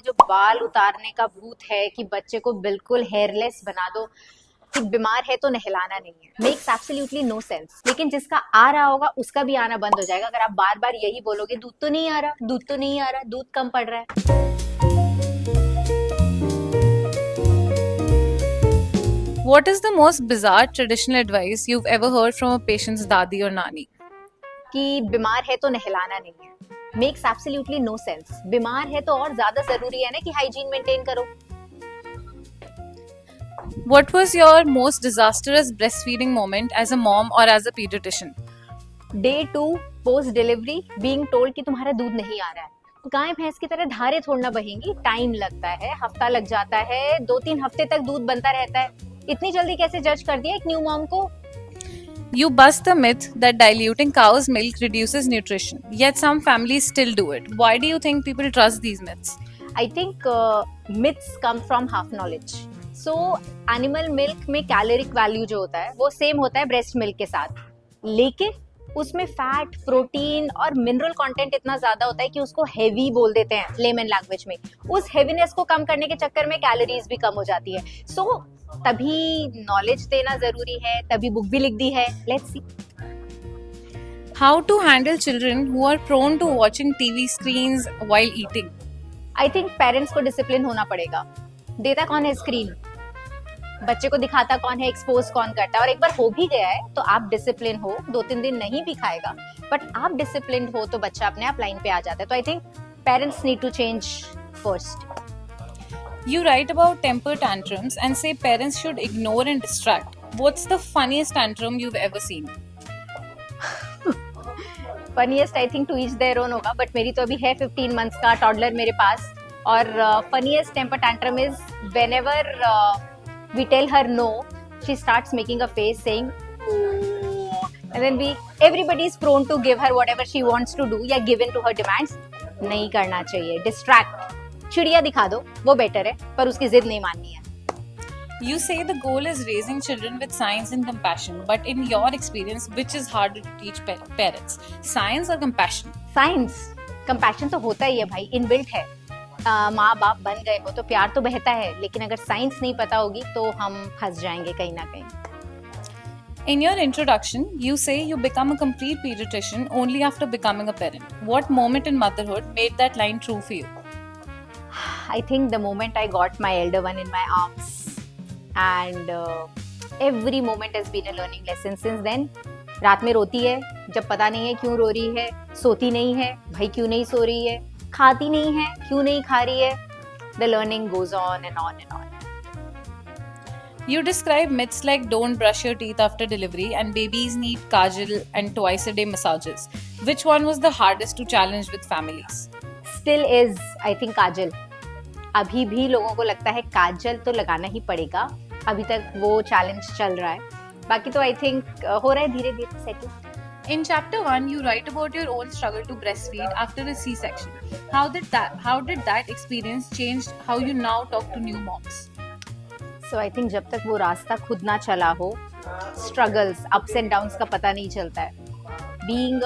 ये जो बाल उतारने का भूत है कि बच्चे को बिल्कुल हेयरलेस बना दो, कि बीमार है तो नहलाना नहीं है, मेक्स एब्सोल्युटली नो सेंस। लेकिन जिसका आ रहा होगा उसका भी आना बंद हो जाएगा अगर आप बार बार यही बोलोगे, दूध तो नहीं आ रहा, दूध तो नहीं आ रहा, दूध कम पड़ रहा है। What is the most bizarre traditional advice you've ever heard from a patient's dadi or nani? कि बीमार है तो नहलाना नहीं है, मेक्स एब्सोल्युटली नो सेंस। बीमार है तो और ज्यादा जरूरी है ना कि हाइजीन मेंटेन करो। What was your most disastrous breastfeeding moment as a mom or as a pediatrician? Day 2 post delivery being told कि तुम्हारा दूध नहीं आ रहा है। गाय भैंस की तरह धारे थोड़ना बहेंगी, टाइम लगता है, हफ्ता लग जाता है, 2-3 हफ्ते तक दूध बनता रहता है। इतनी जल्दी कैसे जज कर दिया एक न्यू मॉम को? You bust the myth that diluting cow's milk reduces nutrition, yet some families still do it. Why do you think people trust these myths? I think myths come from half knowledge. So animal milk में caloric value जो होता है वो same होता है breast milk के साथ, लेकिन उसमें फैट, प्रोटीन और मिनरल कंटेंट इतना ज्यादा होता है कि उसको हेवी बोल देते हैं लेमन लैंग्वेज में। उस हेवीनेस को कम करने के चक्कर में कैलोरीज भी कम हो जाती है। सो तभी नॉलेज देना जरूरी है, तभी बुक भी लिख दी है। Let's see. How to handle children who are prone to watching TV screens while eating? I think parents को डिसिप्लिन होना पड़ेगा। देता कौन है स्क्रीन, बच्चे को दिखाता कौन है, एक्सपोज कौन करता है। और एक बार हो भी गया है तो आप डिसिप्लिन हो, 2-3 दिन नहीं भी खाएगा, बट आप डिसिप्लिन हो तो बच्चा अपने आप लाइन पे आ जाता है। तो I think parents need to change first. You write about temper tantrums and say parents should ignore and distract. What's the funniest tantrum you've ever seen? Funniest I think to each their own होगा, but मेरी तो अभी है 15 months का toddler मेरे पास। और funniest temper tantrum is whenever we tell her no, she starts making a face saying and then we everybody is prone to give her whatever she wants to do या give in to her demands. नहीं करना चाहिए, distract, चिड़िया दिखा दो वो better है, पर उसकी जिद नहीं माननी है। You say the goal is raising children with science and compassion, but in your experience, which is harder to teach parents? Science or compassion? Science, compassion तो होता ही है भाई, इनबिल्ट है। माँ बाप बन गए हो तो प्यार तो बहता है, लेकिन अगर साइंस नहीं पता होगी तो हम फंस जाएंगे कहीं ना कहीं। In your introduction, you say you become a complete pediatrician only after becoming a parent. What moment in motherhood made that line true for you? I think the moment I got my elder one in my arms, and every moment has been a learning lesson since then. रात में रोती है जब पता नहीं है क्यों रो रही है, सोती नहीं है भाई क्यों नहीं सो रही है, खाती नहीं है क्यों नहीं खा रही है। The learning goes on and on and on. You describe myths like don't brush your teeth after delivery and babies need kajal and twice a day massages. Which one was the hardest to challenge with families? Still is, I think, काजल। अभी भी लोगों को लगता है काजल तो लगाना ही पड़ेगा, अभी तक वो चैलेंज चल रहा है। बाकी तो आई थिंक हो रहा है धीरे धीरे settle. In chapter 1, you write about your own struggle to breastfeed after a C-section. How did that experience change how you now talk to new moms? So I think जब तक वो रास्ता खुद ना चला हो, स्ट्रगल्स, अप्स एंड डाउन्स का पता नहीं चलता है। Being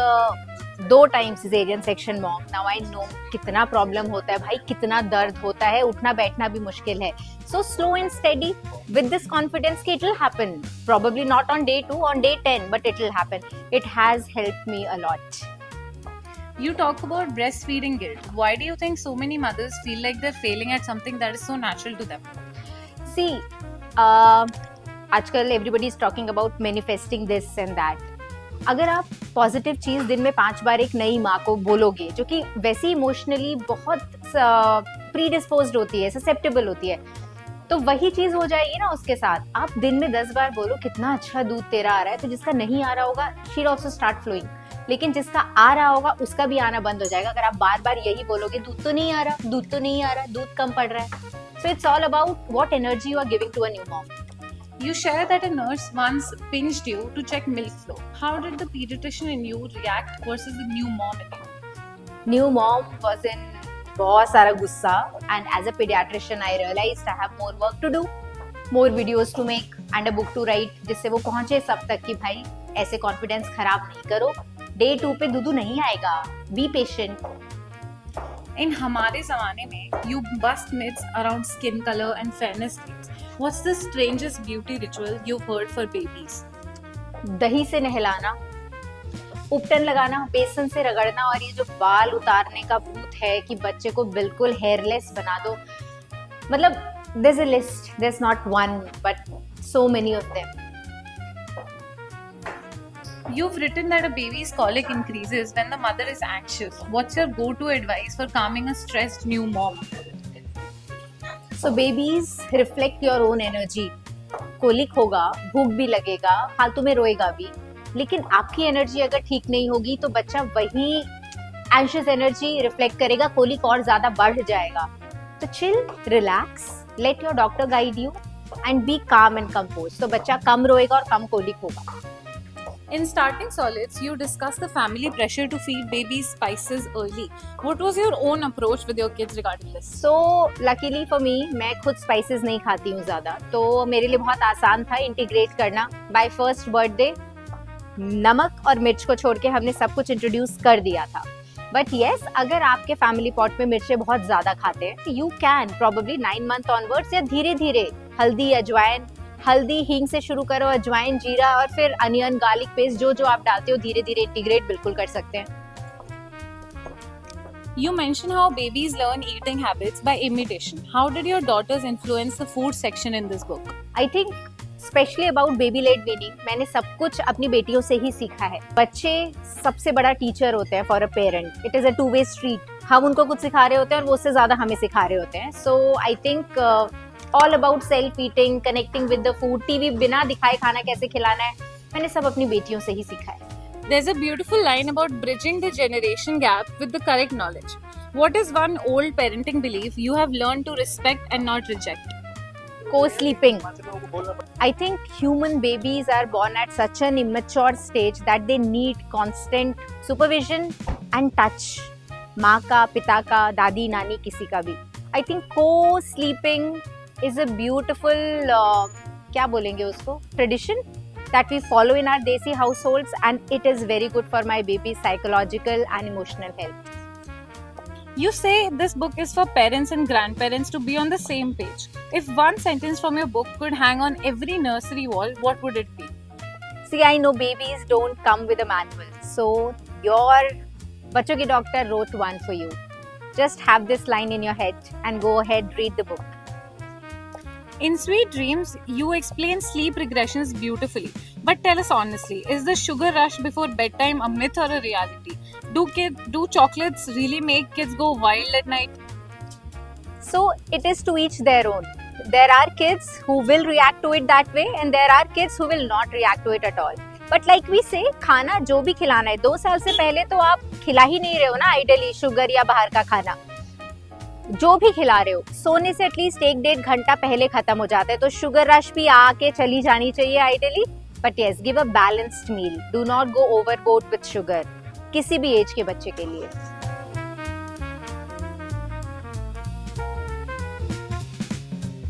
2 times caesarean section mom, now I know कितना प्रॉब्लम होता है भाई, कितना दर्द होता है, उठना बैठना भी मुश्किल है। So slow and steady with this confidence कि it will happen, probably not on day 2, on day 10, but it will happen. It has helped me a lot. You talk about breastfeeding guilt. Why do you think so many mothers feel like they're failing at something that is so natural to them? सी आजकल everybody is talking about manifesting this and that. अगर आप positive चीज दिन में 5 बार एक नई माँ को बोलोगे जो कि वैसे इमोशनली बहुत प्रीडिस्पोज्ड होती है, ससेप्टेबल होती है, तो वही चीज हो जाएगी ना उसके साथ। आप दिन में 10 बार बोलो कितना अच्छा दूध तेरा आ रहा है, तो जिसका नहीं आ रहा होगा she will also start flowing, लेकिन जिसका आ रहा होगा उसका भी आना बंद हो जाएगा अगर आप बार बार यही बोलोगे दूध तो नहीं आ रहा, दूध तो नहीं आ रहा, दूध कम पड़ रहा है। So it's all about what energy you are giving to a new mom. You share that a nurse once pinched you to check milk flow. How did the pediatrician in you react versus the new mom in you? New mom was in बहुत सारा गुस्सा, and as a pediatrician I realized I have more work to do, more videos to make and a book to write, जिससे वो पहुंचे सब तक कि भाई ऐसे कॉन्फिडेंस खराब नहीं करो, डे 2 पे दूध नहीं आएगा, बी पेशेंट। In हमारे ज़माने में, you bust myths around skin color and fairness creams. What's the strangest beauty ritual you've heard for babies? दही से नहलाना, उपटन लगाना, बेसन से रगड़ना और ये जो बाल उतारने का भूत है कि बच्चे को बिल्कुल हेयरलेस बना दो. मतलब there's a list, there's not one but so many of them. You've written that a baby's colic increases when the mother is anxious. What's your go-to advice for calming a stressed new mom? So babies reflect your own energy. Colic होगा, भूख भी लगेगा, फालतू में रोएगा भी, लेकिन आपकी energy अगर ठीक नहीं होगी तो बच्चा वही एंशियस एनर्जी रिफ्लेक्ट करेगा, कोलिक और ज्यादा बढ़ जाएगा. तो chill, relax, let your doctor guide you and be calm and compose. तो बच्चा कम रोएगा और कम कोलिक होगा. In starting solids, you discussed the family pressure to feed babies spices early. What was your own approach with your kids regarding this? So luckily for me, मैं खुद spices नहीं खाती हूँ ज्यादा, तो मेरे लिए बहुत आसान था इंटीग्रेट करना. बाय फर्स्ट बर्थडे नमक और मिर्च को छोड़ के हमने सब कुछ इंट्रोड्यूस कर दिया था. बट येस, अगर आपके फैमिली पॉट में मिर्चें बहुत ज्यादा खाते हैं, you can probably 9 month onwards या धीरे धीरे हल्दी, अजवाइन, हल्दी हींग से शुरू करो, अजवाइन, जीरा और फिर अनियन, गार्लिक पेस्ट, जो जो आप डालते हो धीरे धीरे इंटीग्रेट बिल्कुल कर सकते हैं. You mentioned how babies learn eating habits by imitation. How did your daughters influence the food section in this book? I think specially about baby led weaning, मैंने सब कुछ अपनी बेटियों से ही सीखा है. बच्चे सबसे बड़ा टीचर होते हैं for a parent. It is a 2-way street. हम उनको कुछ सिखा रहे होते हैं और वो उससे ज्यादा हमें सिखा रहे होते हैं. So I think all about self eating, connecting with the food, TV बिना दिखाए खाना कैसे खिलाना है, मैंने सब अपनी बेटियों से ही सीखा है. There's a beautiful line about bridging the generation gap with the correct knowledge. What is one old parenting belief you have learned to respect and not reject? Co-sleeping. I think human babies are born at such an immature stage that they need constant supervision and touch. माँ का, पिता का, दादी, नानी, किसी का भी. I think co-sleeping is a beautiful क्या बोलेंगे उसको, tradition that we follow in our desi households, and it is very good for my baby's psychological and emotional health. You say this book is for parents and grandparents to be on the same page. If one sentence from your book could hang on every nursery wall, what would it be? See, I know babies don't come with a manual, so your बच्चों की doctor wrote one for you. Just have this line in your head and go ahead, read the book. In Sweet Dreams, you explain sleep regressions beautifully. But tell us honestly, is the sugar rush before bedtime a myth or a reality? Do chocolates really make kids go wild at night? So it is to each their own. There are kids who will react to it that way, and there are kids who will not react to it at all. But like we say, खाना जो भी खिलाना है, 2 साल से पहले तो आप खिला ही नहीं रहे हो ना आइडियली शुगर या बाहर का खाना. जो भी खिला रहे हो, सोने से एटलीस्ट 1-1.5 घंटा पहले खत्म हो जाता है. तो शुगर रश भी आके चली जानी चाहिए ideally. But yes, give a balanced meal. Do not go overboard with sugar किसी भी एज के बच्चे के लिए.